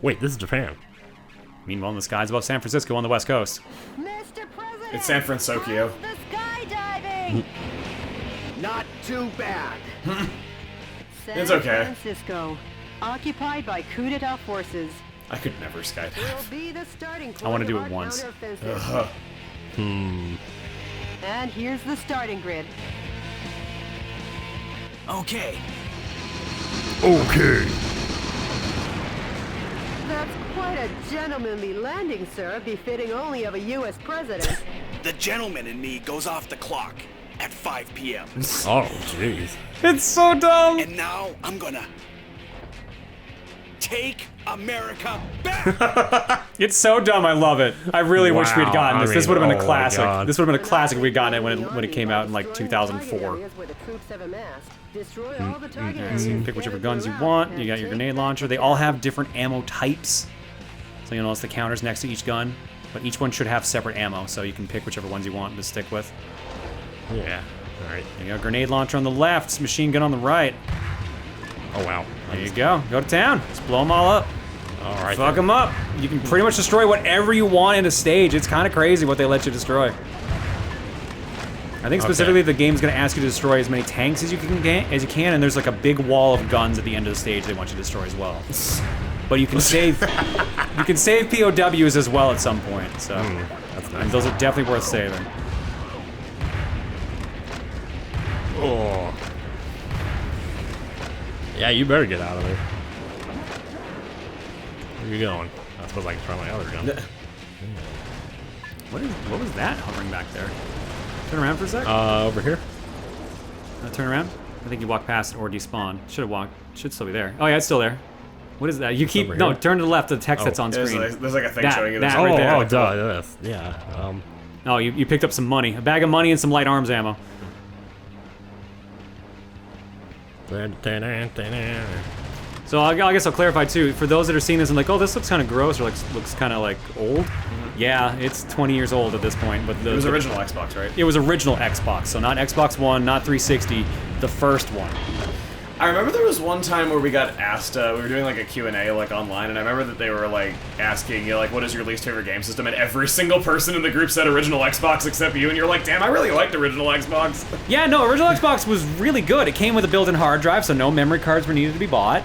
Wait, this is Japan. Meanwhile, in the skies above San Francisco on the west coast. Mr. President, It's San Francisco. how's the skydiving? Not too bad. It's okay. San Francisco, occupied by coup d'etat forces, I could never skydive. will be the starting point I wanna do of it our once. counteroffensive. And here's the starting grid. Okay. Okay. That's quite a gentlemanly landing, sir, befitting only of a U.S. president. The gentleman in me goes off the clock at 5 p.m. Oh, jeez. It's so dumb! And now I'm gonna take America back. It's so dumb, I love it. I really wish we'd Wow, gotten this. I This mean, would have been a oh my classic. God. This would have been a classic if we'd gotten it The when it came out in like Army destroying target 2004. areas where the troops have amassed. Destroy all the target So areas you can pick whichever scattered guns you throughout want. and You got your take grenade back launcher. They all have different ammo types. So you'll notice the counters next to each gun. But each one should have separate ammo, so you can pick whichever ones you want to stick with. Yeah. All right. There you go, grenade launcher on the left, machine gun on the right. Oh, wow. There you go. Go to town. Just blow them all up. All right. Fuck them up. You can pretty much destroy whatever you want in a stage. It's kind of crazy what they let you destroy. I think specifically the game's gonna ask you to destroy as many tanks as you can, and there's like a big wall of guns at the end of the stage they want you to destroy as well. But you can save POWs as well at some point. So That's and nice. those are definitely worth saving. Oh. Yeah, you better get out of there. Where are you going? I suppose I can try my other gun. What was that hovering back there? Turn around for a sec. Over here. Turn around. I think you walked past it or despawned. Should still be there. Oh yeah, it's still there. What is that? You keep over no. here? Turn to the left. The text that's on There's screen. like a thing That- showing you that this. right there. Oh, duh. Yes. Yeah. Oh, you picked up some money. A bag of money and some light arms ammo. So I guess I'll clarify too. For those that are seeing this and like, oh, this looks kind of gross or like looks kind of like old. Yeah, it's 20 years old at this point. But It was original Xbox, right? It was original Xbox, so not Xbox One, not 360, the first one. I remember there was one time where we got asked, we were doing like a Q&A like online, and I remember that they were like asking, you know, like, what is your least favorite game system? And every single person in the group said original Xbox except you, and you're like, damn, I really liked original Xbox. Yeah, no, original Xbox was really good. It came with a built-in hard drive, so no memory cards were needed to be bought.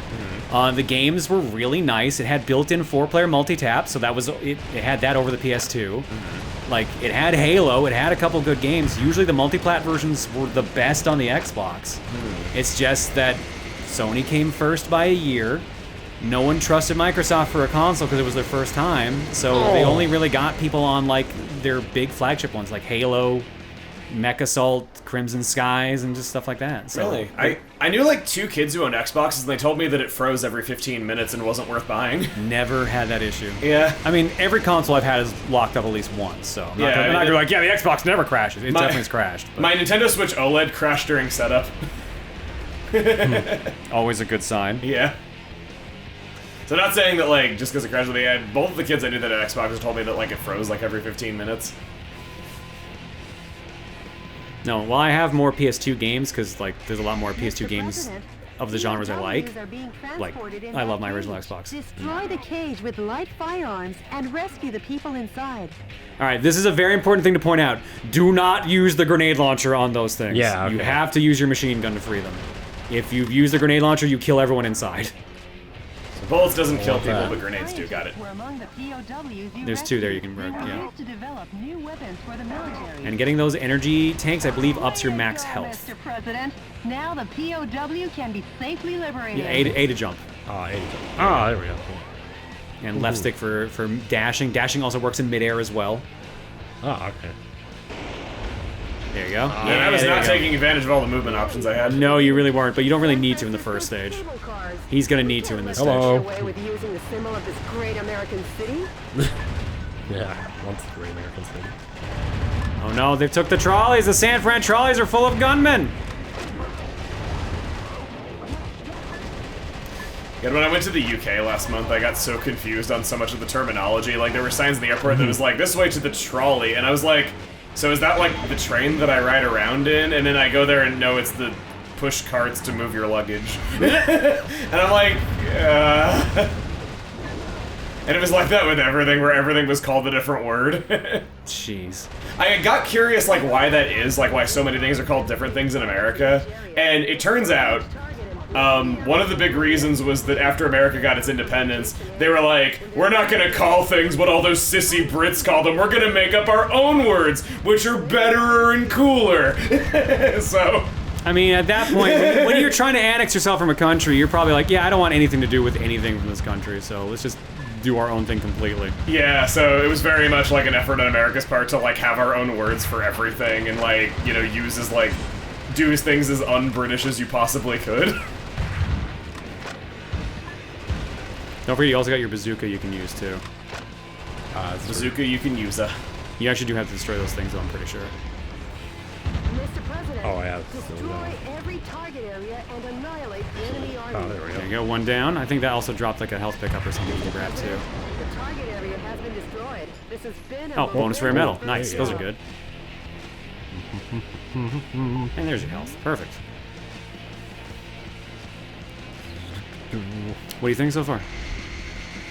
The games were really nice. It had built-in 4-player multi-tap, so that was it had that over the PS2. Like, it had Halo, it had a couple good games. Usually the multi-plat versions were the best on the Xbox. It's just that Sony came first by a year. No one trusted Microsoft for a console because it was their first time, so they only really got people on, like, their big flagship ones, like Halo, Mech Assault, Crimson Skies, and just stuff like that. So, Really? I knew like 2 kids who owned Xboxes, and they told me that it froze every 15 minutes and wasn't worth buying. Never had that issue. Yeah. I mean, every console I've had is locked up at least once, so I'm not gonna be like, yeah, the Xbox never crashes. It definitely has crashed. But My Nintendo Switch OLED crashed during setup. always a good sign. Yeah. So not saying that like just because it crashed, both of the kids I knew that had Xboxes told me that like it froze like every 15 minutes. No, well, I have more PS2 games because like there's a lot more PS2 games of the genres I like. Like, I love my original Xbox. Destroy the cage with light firearms and rescue the people inside. All right, this is a very important thing to point out. Do not use the grenade launcher on those things. Yeah, okay. You have to use your machine gun to free them. If you use the grenade launcher, you kill everyone inside. Bullets doesn't kill people, that. but grenades do. Got it. Were among the POWs you There's 2 there you rescued. can, They're yeah. used to develop new weapons for the military. And getting those energy tanks, I believe, ups your Way to max go, health. Mr. President. Now the POW can be safely liberated. Yeah, A to jump. There we go. And left stick for dashing. Dashing also works in midair as well. Oh, okay. There you go. Yeah, I was there not you go. taking advantage of all the movement options I had. No, you really weren't, but you don't really need to in the first stage. He's gonna need to in this Hello. stage. Away with using the symbol of this great American city. Yeah, once the Great American City. Oh no, they took the trolleys. The San Fran trolleys are full of gunmen. And when I went to the UK last month, I got so confused on so much of the terminology. Like, there were signs in the airport that was like, this way to the trolley. And I was like, so is that like the train that I ride around in? And then I go there and no, it's the push carts to move your luggage. And I'm like, And it was like that with everything, where everything was called a different word. Jeez. I got curious, like, why that is, like, why so many things are called different things in America. And it turns out, one of the big reasons was that after America got its independence, they were like, we're not gonna call things what all those sissy Brits call them, we're gonna make up our own words, which are better and cooler. So... I mean, at that point, when you're trying to annex yourself from a country, you're probably like, yeah, I don't want anything to do with anything from this country, so let's just do our own thing completely. Yeah, so it was very much like an effort on America's part to, like, have our own words for everything and, like, you know, use as, like, do things as un-British as you possibly could. Don't forget, you also got your bazooka you can use, too. Bazooka you can use. You actually do have to destroy those things, though, I'm pretty sure. Mr. President, Oh, yeah. destroy every target area and annihilate the enemy army. Oh, there we There you go. go, one down. I think that also dropped, like, a health pickup or something you can grab, too. The target area has been destroyed. This has been a Oh, bonus rare metal. Nice, There you those go. are good. And there's your health. Perfect. What do you think so far?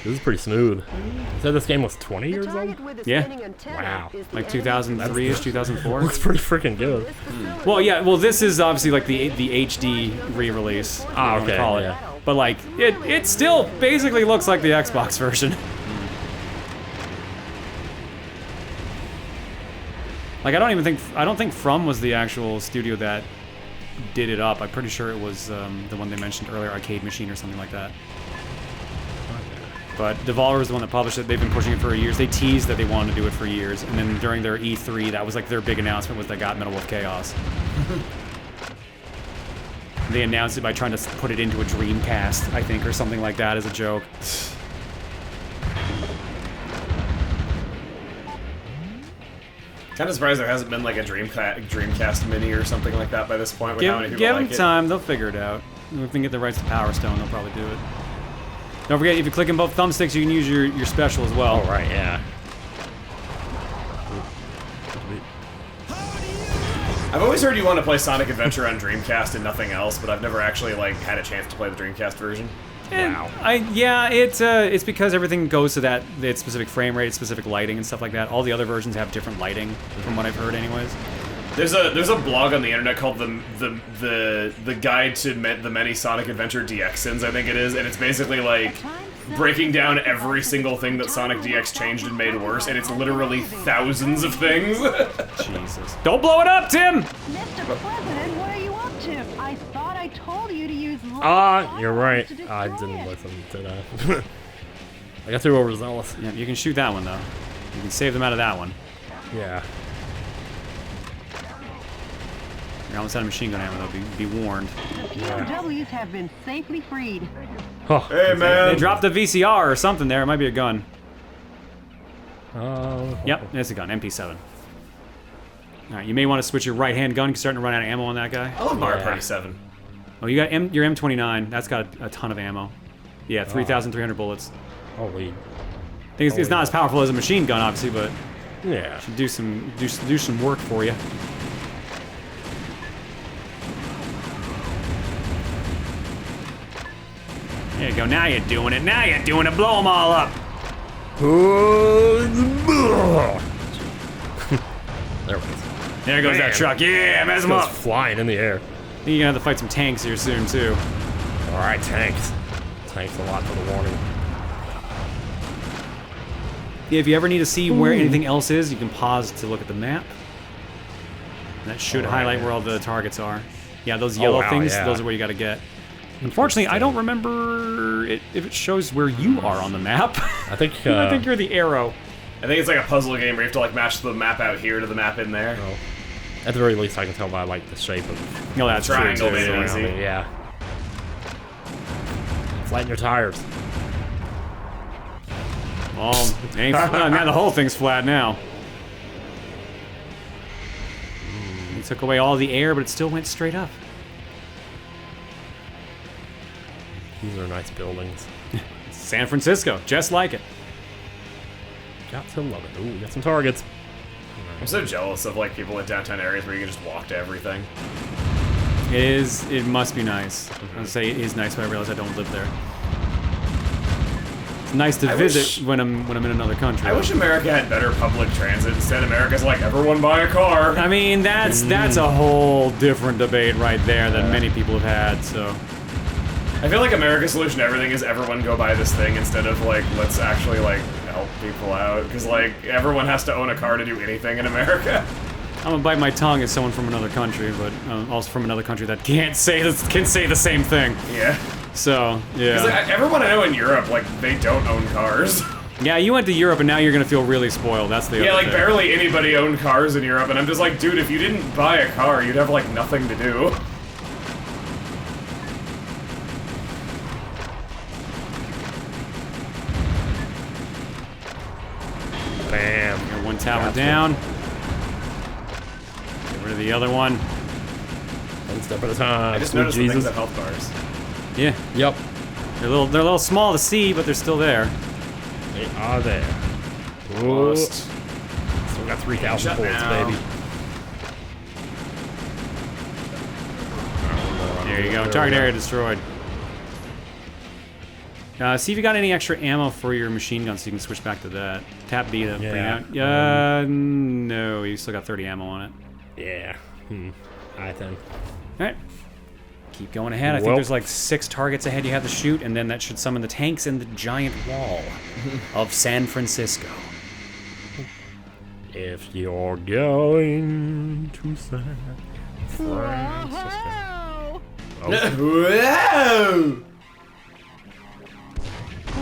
This is pretty smooth. You said this game was 20 The years old? target with the Yeah. spinning antenna Wow. is the Like enemy 2003-ish, 2004? Looks pretty freaking good. This facility. Well, yeah, well, this is obviously like the HD re-release. Ah, if you wanna okay, call it. yeah. But like, it still basically looks like the Xbox version. Like, I don't think From was the actual studio that did it up. I'm pretty sure it was the one they mentioned earlier, Arcade Machine or something like that. But Devolver was the one that published it. They've been pushing it for years. They teased that they wanted to do it for years, and then during their E3, that was like their big announcement was they got Metal Wolf Chaos. They announced it by trying to put it into a Dreamcast, I think, or something like that as a joke. Kind of surprised there hasn't been like a Dreamcast Mini or something like that by this point. With how many Give people them like it. time, they'll figure it out. If they can get the rights to Power Stone, they'll probably do it. Don't forget, if you click in both thumbsticks, you can use your special as well. Oh, right, yeah. I've always heard you want to play Sonic Adventure on Dreamcast and nothing else, but I've never actually like had a chance to play the Dreamcast version. Wow. It's because everything goes to that its specific frame rate, specific lighting, and stuff like that. All the other versions have different lighting, from what I've heard, anyways. There's a blog on the internet called the Guide to the Many Sonic Adventure DXs, I think it is, and it's basically like breaking down every single thing that Sonic DX changed and made worse, and it's literally thousands of things. Jesus! Don't blow it up, Tim! Mr. President, what are you up to? I thought I told you to use You're right. I didn't listen to that. I got too overzealous. Yeah, you can shoot that one though. You can save them out of that one. Yeah. You're almost out of machine gun ammo though. Be warned. POWs have been safely freed. Oh, Hey man! They dropped a VCR or something there. It might be a gun. Oh. Yep, it's a gun. MP7. All right, you may want to switch your right-hand gun. You're starting to run out of ammo on that guy. I love Mario Yeah. Party 7. Oh, you got your M29. That's got a ton of ammo. Yeah, 3,300 bullets. Holy. I think it's not as powerful as a machine gun, obviously, but Yeah. should do some work for you. There you go. Now you're doing it. Now you're doing it. Blow them all up. There it is. There goes that Man. truck. Yeah, mess them Goes up. flying in the air. I think you're gonna have to fight some tanks here soon too. All right, tanks. Tanks a lot for the warning. Yeah, if you ever need to see where anything else is, you can pause to look at the map. And that should All right, highlight yeah. where all the targets are. Yeah, those yellow wow, things, yeah. those are where you gotta get. Unfortunately, I don't remember if it shows where you are on the map. I think. I think you're the arrow. I think it's like a puzzle game where you have to like match the map out here to the map in there. Oh. At the very least, I can tell by like the shape of No, that's Triangle, true too. basically. Yeah. Easy. Yeah. Flatten your tires. Well, ain't now the whole thing's flat now. He took away all the air, but it still went straight up. These are nice buildings. San Francisco, just like it. Got to love it. Ooh, we got some targets. I'm so jealous of like people in downtown areas where you can just walk to everything. It is. It must be nice. I was gonna say it is nice, but I realize I don't live there. It's nice to visit when I'm in another country. I wish America had better public transit. Instead, America's like, everyone buy a car. I mean, that's a whole different debate right there that many people have had, so. I feel like America's solution to everything is everyone go buy this thing instead of, like, let's actually, like, help people out. Because, like, everyone has to own a car to do anything in America. I'm gonna bite my tongue as someone from another country, but also from another country that can say the same thing. Yeah. So, yeah. Because like, everyone I know in Europe, like, they don't own cars. Yeah, you went to Europe and now you're gonna feel really spoiled. That's the Yeah, other like, thing. barely anybody owned cars in Europe, and I'm just like, dude, if you didn't buy a car, you'd have, like, nothing to do. Bam. Got one tower down. Get rid of the other one. One step at a time. I just Sweet noticed the things Jesus. that health bars. Yeah, Yep. they're a little small to see, but they're still there. They are there. Almost. Still got 3,000 Shut points, now. baby. There you go. Target area destroyed. See if you got any extra ammo for your machine gun, so you can switch back to that. Tap B to bring it out. No, you still got 30 ammo on it. Yeah. Alright then. All right. Keep going ahead. I think Well. there's like 6 targets ahead you have to shoot, and then that should summon the tanks and the giant wall of San Francisco. If you're going to San Francisco. Whoa!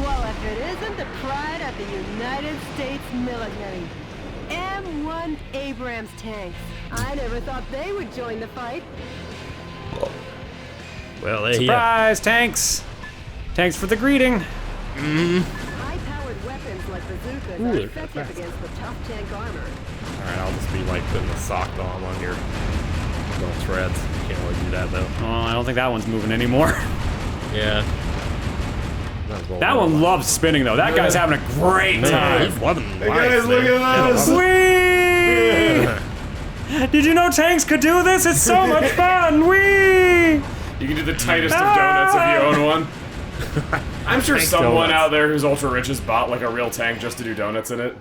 Well, if it isn't the pride of the United States military. M1 Abrams tanks. I never thought they would join the fight. Well, there you Surprise, tanks! Thanks for the greeting. High-powered weapons like bazookas Ooh, are they're effective fast. against the tough tank armor. Alright, I'll just be like putting a sock bomb on your little treads. Can't really do that though. Oh, I don't think that one's moving anymore. Yeah. Might as well That one loves spinning though. That guy's having a great Man, time. he's loving Hey life, guys, look man. at this! Whee! Did you know tanks could do this? It's so much fun! Whee! You can do the tightest of donuts if you own one. I'm sure Tank someone donuts. out there who's ultra rich has bought like a real tank just to do donuts in it.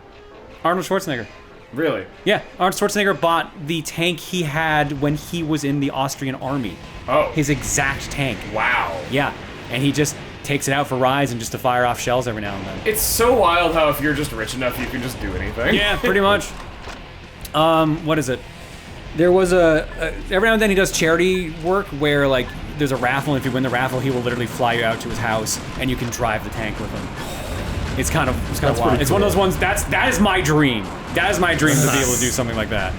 Arnold Schwarzenegger. Really? Yeah, Arnold Schwarzenegger bought the tank he had when he was in the Austrian army. Oh. His exact tank. Wow. Yeah, and he just takes it out for rides and just to fire off shells every now and then. It's so wild how if you're just rich enough, you can just do anything. Yeah, pretty much. What is it? There was every now and then he does charity work where like there's a raffle, and if you win the raffle, he will literally fly you out to his house and you can drive the tank with him. It's kind of wild. pretty It's one of cool. those ones that is my dream. That is my dream to be able to do something like that.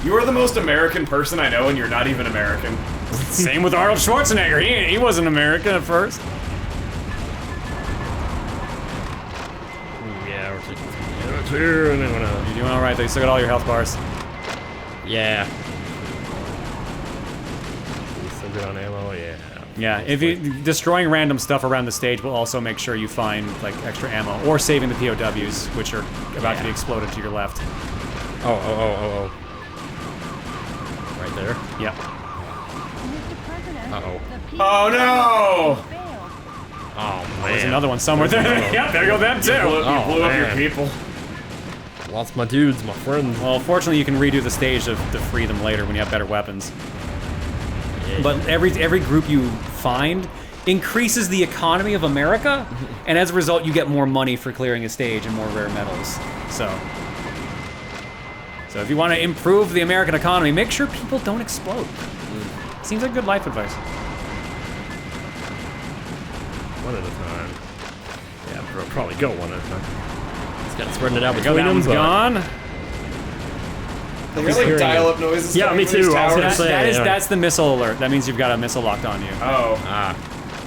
You are the most American person I know, and you're not even American. Same with Arnold Schwarzenegger. He wasn't American at first. Yeah, we're taking some damage here, and then we're gonna... You're doing all right though. You still got all your health bars. Yeah. Still good on ammo, yeah. Yeah, if you destroying random stuff around the stage will also make sure you find like extra ammo or saving the POWs, which are about to be exploded to your left. Oh. Right there. Yep. Mr. President, Uh-oh. the people Oh no! failed. Oh, man. There's another one somewhere there. Yep, there go them too. You blew Oh, up your man. people. Lost my dudes, my friends. Well, fortunately, you can redo the stage to free them later when you have better weapons. But every group you find increases the economy of America, and as a result, you get more money for clearing a stage and more rare medals. So if you want to improve the American economy, make sure people don't explode. Seems like good life advice. One at a time. Yeah, we'll probably go one at a time. Just gotta spread it out Go, between that them. one's but- gone. They got like dial-up noises. Yeah, coming me from these too. I was towers. gonna say. That's the missile alert. That means you've got a missile locked on you. Oh. Ah.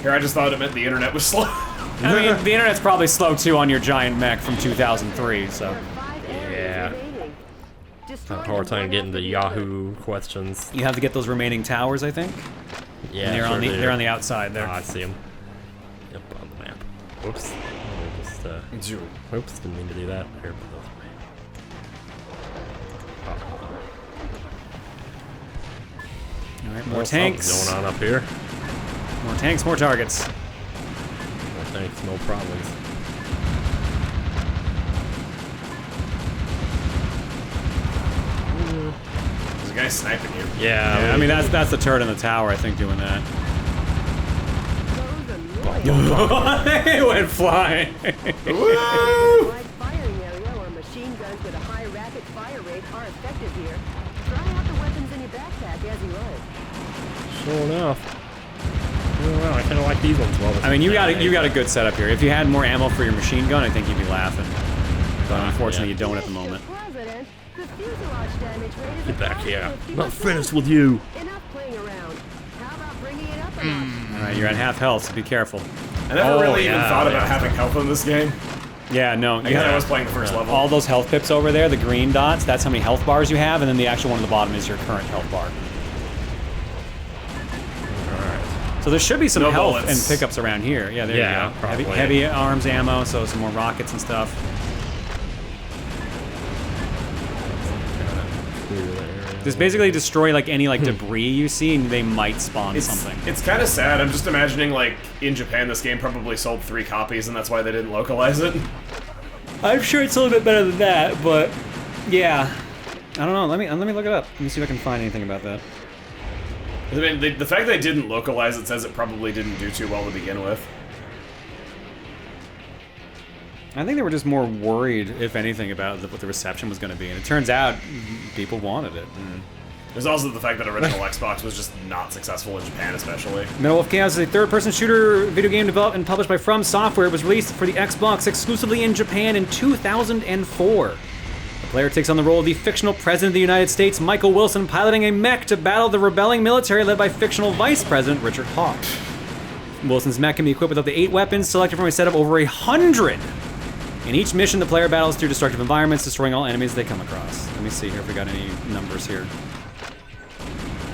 Here, I just thought it meant the internet was slow. I mean, the internet's probably slow too on your giant mech from 2003, so. There are 5 areas Yeah. remaining. Destroy Have a hard them time one getting after the the Yahoo questions. You have to get those remaining towers, I think. Yeah, And they're sure on the do. they're on the outside there. Ah, I see them. Yep, on the map. Whoops. Just, whoops, didn't mean to do that. Here, put those away. All right, more Well, tanks. something's going on up here. More tanks, more targets. More tanks, no problems. guy's sniping you. Yeah, I mean, that's the turret in the tower, I think, doing that. It went flying. Wide firing area or machine guns with a high rapid fire rate are effective here. Try out the weapons in your backpack as you run. Sure enough. Well, I kind of like these ones. I mean, you got a good setup here. If you had more ammo for your machine gun, I think you'd be laughing. But unfortunately, you don't at the moment. President, the fuselage damage rate is Get back here. 50%. Not finished with you. Enough playing around. How about bringing it up a notch? All right, you're at half health, so be careful. I never really even yeah, thought about yeah. having health in this game. Yeah, no. I guess I was playing the first level. All those health pips over there, the green dots, that's how many health bars you have, and then the actual one at the bottom is your current health bar. So there should be some No health bullets. and pickups around here. Yeah, there Yeah, you go. probably. Heavy arms ammo, so some more rockets and stuff. Just basically destroy like any like debris you see, and they might spawn something. It's kind of sad. I'm just imagining, like, in Japan, this game probably sold 3 copies, and that's why they didn't localize it. I'm sure it's a little bit better than that, but yeah, I don't know. Let me look it up. Let me see if I can find anything about that. I mean, the fact they didn't localize it says it probably didn't do too well to begin with. I think they were just more worried, if anything, about what the reception was going to be, and it turns out people wanted it. There's also the fact that original Xbox was just not successful in Japan, especially. Medal of Chaos is a third-person shooter video game developed and published by From Software. It was released for the Xbox exclusively in Japan in 2004. The player takes on the role of the fictional President of the United States, Michael Wilson, piloting a mech to battle the rebelling military led by fictional Vice President Richard Hawke. Wilson's mech can be equipped with up to 8 weapons, selected from a set of over 100. In each mission, the player battles through destructive environments, destroying all enemies they come across. Let me see here if we got any numbers here.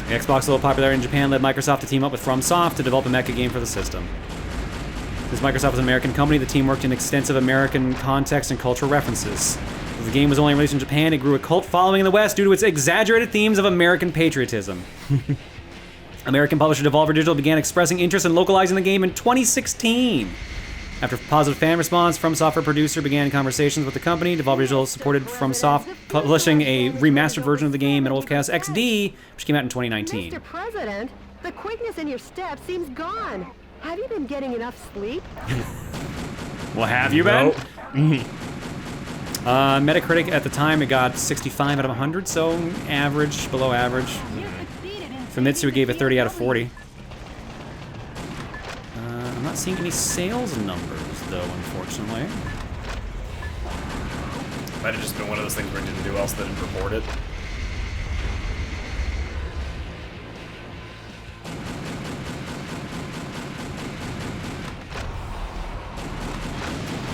The Xbox, a little popular in Japan, led Microsoft to team up with FromSoft to develop a mecha game for the system. Since Microsoft was an American company, the team worked in extensive American context and cultural references. As the game was only released in Japan, it grew a cult following in the West due to its exaggerated themes of American patriotism. American publisher Devolver Digital began expressing interest in localizing the game in 2016. After positive fan response, From Software producer began conversations with the company. Devolver Digital supported FromSoft publishing a remastered version of the game, Medal of Chaos XD, which came out in 2019. Mr. President, the quickness in your step seems gone. Have you been getting enough sleep? Well, have you been? Metacritic at the time, it got 65 out of 100, so average, below average. Famitsu gave it 30 out of 40. I'm not seeing any sales numbers, though, unfortunately. Might have just been one of those things where it didn't do well, so they didn't report it.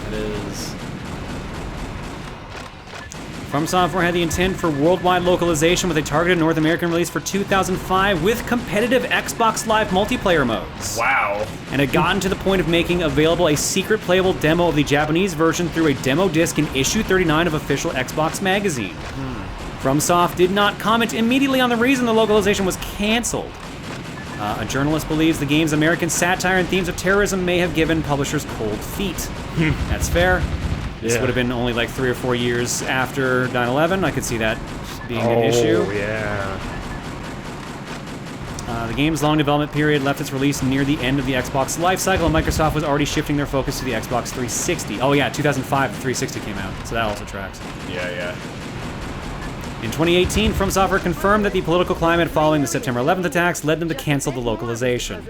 It is... From Software had the intent for worldwide localization with a targeted North American release for 2005 with competitive Xbox Live multiplayer modes. Wow. And had gotten to the point of making available a secret playable demo of the Japanese version through a demo disc in issue 39 of official Xbox magazine. FromSoft did not comment immediately on the reason the localization was canceled. A journalist believes the game's American satire and themes of terrorism may have given publishers cold feet. That's fair. This would have been only like 3 or 4 years after 9/11. I could see that being an issue. Oh, yeah. The game's long development period left its release near the end of the Xbox lifecycle, and Microsoft was already shifting their focus to the Xbox 360. Oh yeah, 2005, the 360 came out, so that also tracks. Yeah. In 2018, From Software confirmed that the political climate following the September 11th attacks led them to cancel the localization.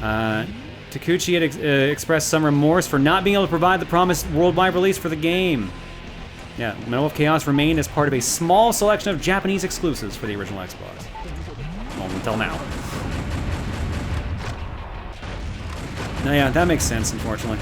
Takuchi had expressed some remorse for not being able to provide the promised worldwide release for the game. Yeah, Medal of Chaos remained as part of a small selection of Japanese exclusives for the original Xbox. Well, until now. No, yeah, that makes sense, unfortunately.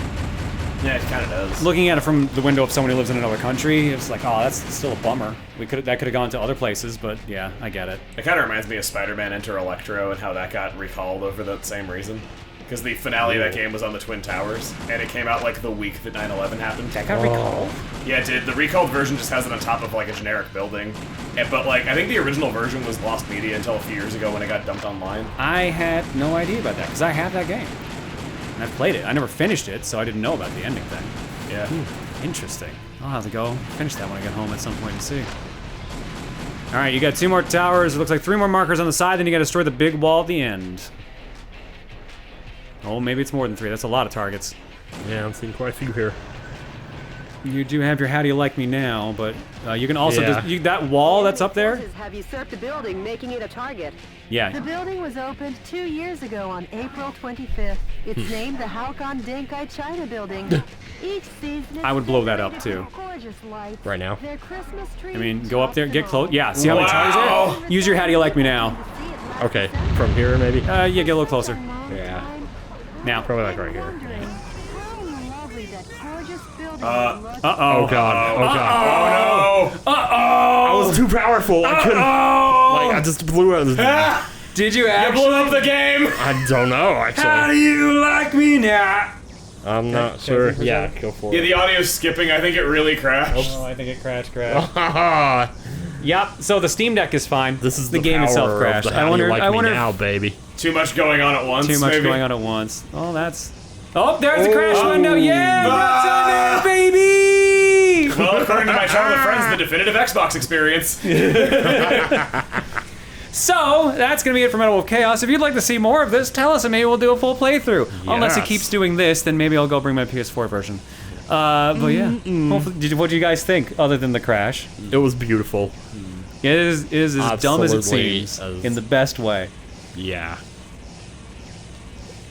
Yeah, it kind of does. Looking at it from the window of someone who lives in another country, it's like, oh, that's still a bummer. That could have gone to other places, but yeah, I get it. It kind of reminds me of Spider-Man Enter Electro and how that got recalled over that same reason. Because the finale of that game was on the Twin Towers, and it came out like the week that 9/11 happened. That got recalled? Yeah, it did. The recalled version just has it on top of like a generic building. But like, I think the original version was lost media until a few years ago when it got dumped online. I had no idea about that, because I have that game. And I've played it. I never finished it, so I didn't know about the ending thing. Yeah. Interesting. I'll have to go finish that when I get home at some point and see. All right, you got 2 more towers. It looks like 3 more markers on the side. Then you got to destroy the big wall at the end. Oh, maybe it's more than 3. That's a lot of targets. Yeah, I'm seeing quite a few here. You do have your how do you like me now, but you can also Yeah. that wall that's up there. Forces have usurped the building, making it a target. The Yeah. building was opened 2 years ago on April 25th. It's named the Halcon Denkai China Building. Each season I would blow that up, decorated too. with gorgeous lights. Right now? Their Christmas trees I mean, go up there, get tops them all. close. Yeah, see how many towers Wow. there? Use your how do you like me now. Okay, from here maybe? Yeah, get a little closer. Yeah. Now. Probably like right here. Wondering how lovely that gorgeous building looks. Oh god, oh god. Oh I was too powerful, I couldn't. Like, I just blew it. no! Did you You actually? blew up the game! I don't know, How actually. do you like me now? I'm not sure. Yeah, go for Yeah, it. the audio's skipping. I think it really crashed. Oh, I think it crashed. Haha. Yep. So the Steam Deck is fine. This is the game itself power of crashed. the how do you like me now, baby. Too much going on at once, Too much maybe? going on at once. Oh, that's. Oh, there's the crash window. Yeah, what's Ah. in there, baby? Well, according to my childhood friends, the definitive Xbox experience. So that's gonna be it for Metal Wolf Chaos. If you'd like to see more of this, tell us and maybe we'll do a full playthrough. Unless he Yes. keeps doing this, then maybe I'll go bring my PS4 version. But yeah, hopefully, what do you guys think other than the crash? It was beautiful. It is as dumb as it Absolutely seems as- in the best way. Yeah.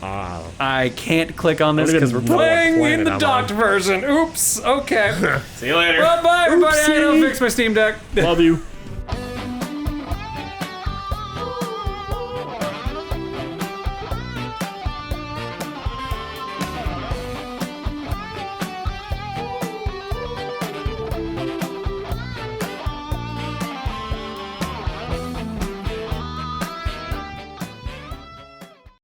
I can't click on this I don't because even we're know what playing in planet the I'm docked on. version. Oops. Okay. See you later. Well, bye everybody. I Oopsie. don't fix my Steam Deck. Love you.